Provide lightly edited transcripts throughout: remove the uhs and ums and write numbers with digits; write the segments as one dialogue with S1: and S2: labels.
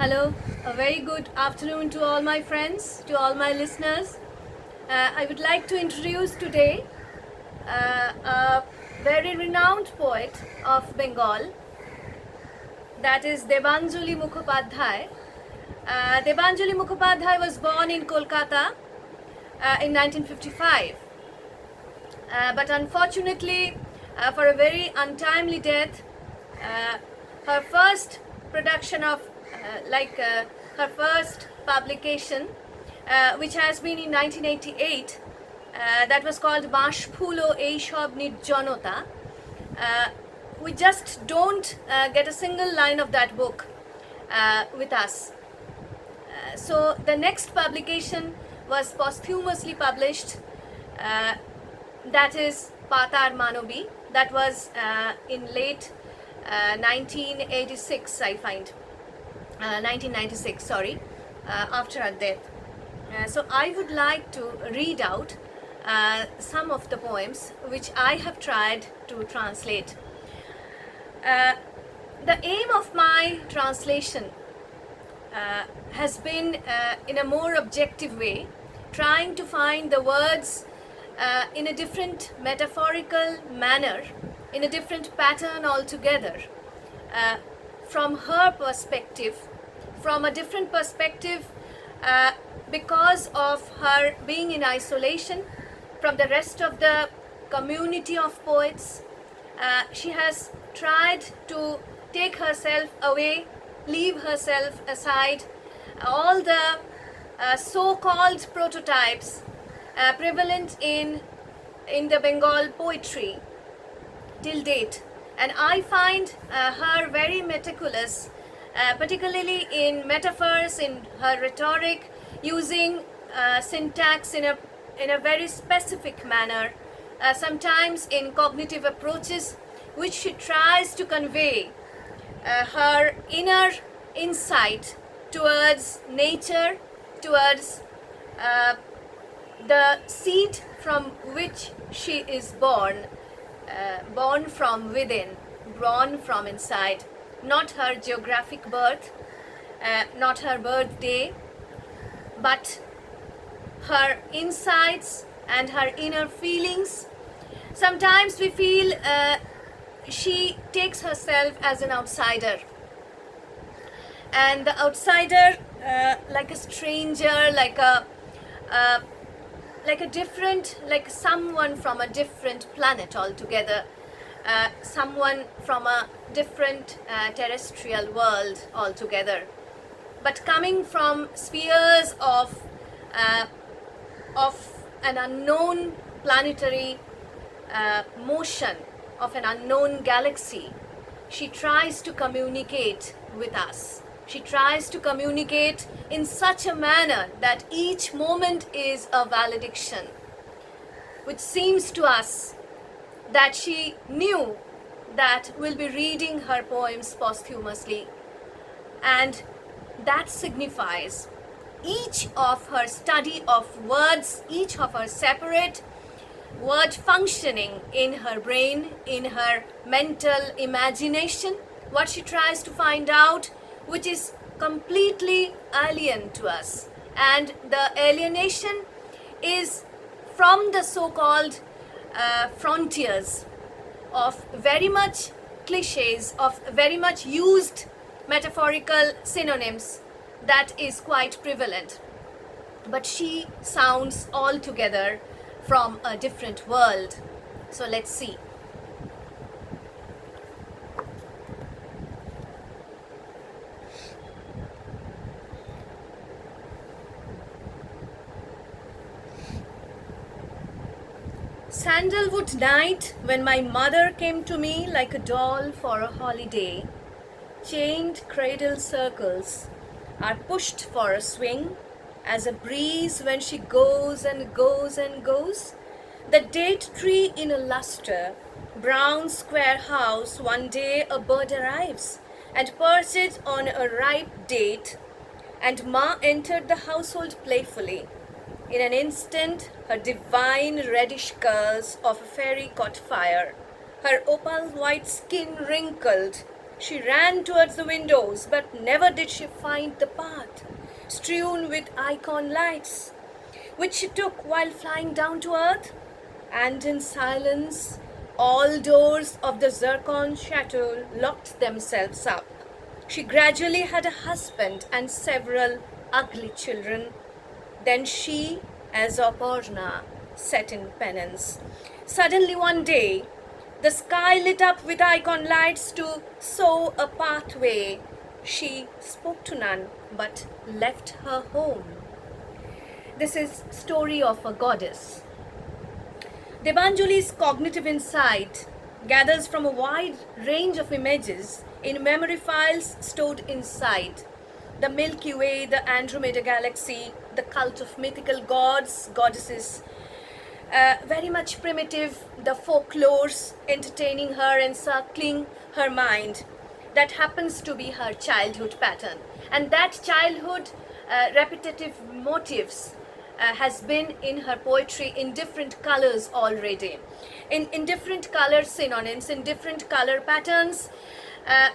S1: Hello, a very good afternoon to all my friends, to all my listeners. I would like to introduce today a very renowned poet of Bengal, that is Debanjali Mukhopadhyay. Debanjali Mukhopadhyay was born in Kolkata in 1955, but unfortunately, for a very untimely death, uh, her first production of her first publication, which has been in 1988, that was called Bashphulo Eishob Nirjanota. We just don't get a single line of that book with us. So the next publication was posthumously published, that is Patar Manobi, that was in late 1986, I find. 1996, sorry, after her death. So I would like to read out some of the poems which I have tried to translate. The aim of my translation has been, in a more objective way, trying to find the words in a different metaphorical manner, in a different pattern altogether, from her perspective, from a different perspective, because of her being in isolation from the rest of the community of poets. She has tried to take herself away, leave herself aside, all the so-called prototypes prevalent in the Bengal poetry till date. And I find her very meticulous, particularly in metaphors, in her rhetoric, using syntax in a very specific manner, sometimes in cognitive approaches, which she tries to convey her inner insight towards nature, towards the seed from which she is born, born from within, born from inside, not her geographic birth, not her birthday, but her insights and her inner feelings. Sometimes we feel she takes herself as an outsider, and the outsider, like a stranger, like a different, like someone from a different planet altogether, someone from a different terrestrial world altogether, but coming from spheres of an unknown planetary motion, of an unknown galaxy. She tries to communicate with us. She tries to communicate in such a manner that each moment is a valediction, which seems to us that she knew that we'll be reading her poems posthumously. And that signifies each of her study of words, each of her separate word functioning in her brain, in her mental imagination, what she tries to find out, which is completely alien to us. And the alienation is from the so-called frontiers of very much cliches, of very much used metaphorical synonyms that is quite prevalent. But she sounds altogether from a different world. So let's see. Sandalwood night, when my mother came to me like a doll for a holiday, chained cradle circles are pushed for a swing, as a breeze when she goes and goes and goes. The date tree in a lustre, brown square house, one day a bird arrives and perched on a ripe date, and Ma entered the household playfully. In an instant, her divine reddish curls of a fairy caught fire, her opal white skin wrinkled, She ran towards the windows, but never did she find the path, strewn with icon lights, which she took while flying down to earth. And in silence, all doors of the Zircon chateau locked themselves up. She gradually had a husband and several ugly children. Then she, as Aparna, sat in penance. Suddenly one day, the sky lit up with icon lights to sow a pathway. She spoke to none, but left her home. This is story of a goddess. Debanjali's cognitive insight gathers from a wide range of images in memory files stored inside the Milky Way, the Andromeda Galaxy, the cult of mythical gods, goddesses, very much primitive, the folklores entertaining her, encircling her mind. That happens to be her childhood pattern. And that childhood repetitive motifs has been in her poetry in different colors already. In different color synonyms, in different color patterns,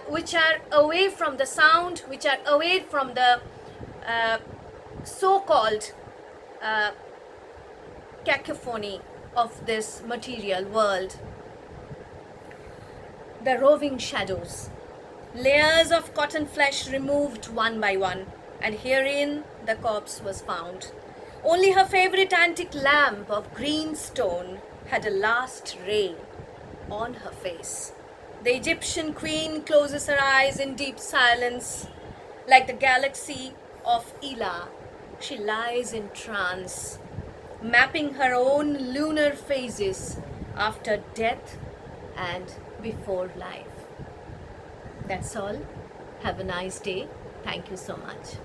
S1: which are away from the sound, which are away from the so-called cacophony of this material world. The roving shadows, layers of cotton flesh removed one by one, and herein the corpse was found. Only her favorite antique lamp of green stone had a last ray on her face. The Egyptian queen closes her eyes in deep silence. Like the galaxy of Ila, she lies in trance, mapping her own lunar phases after death and before life. That's all. Have a nice day. Thank you so much.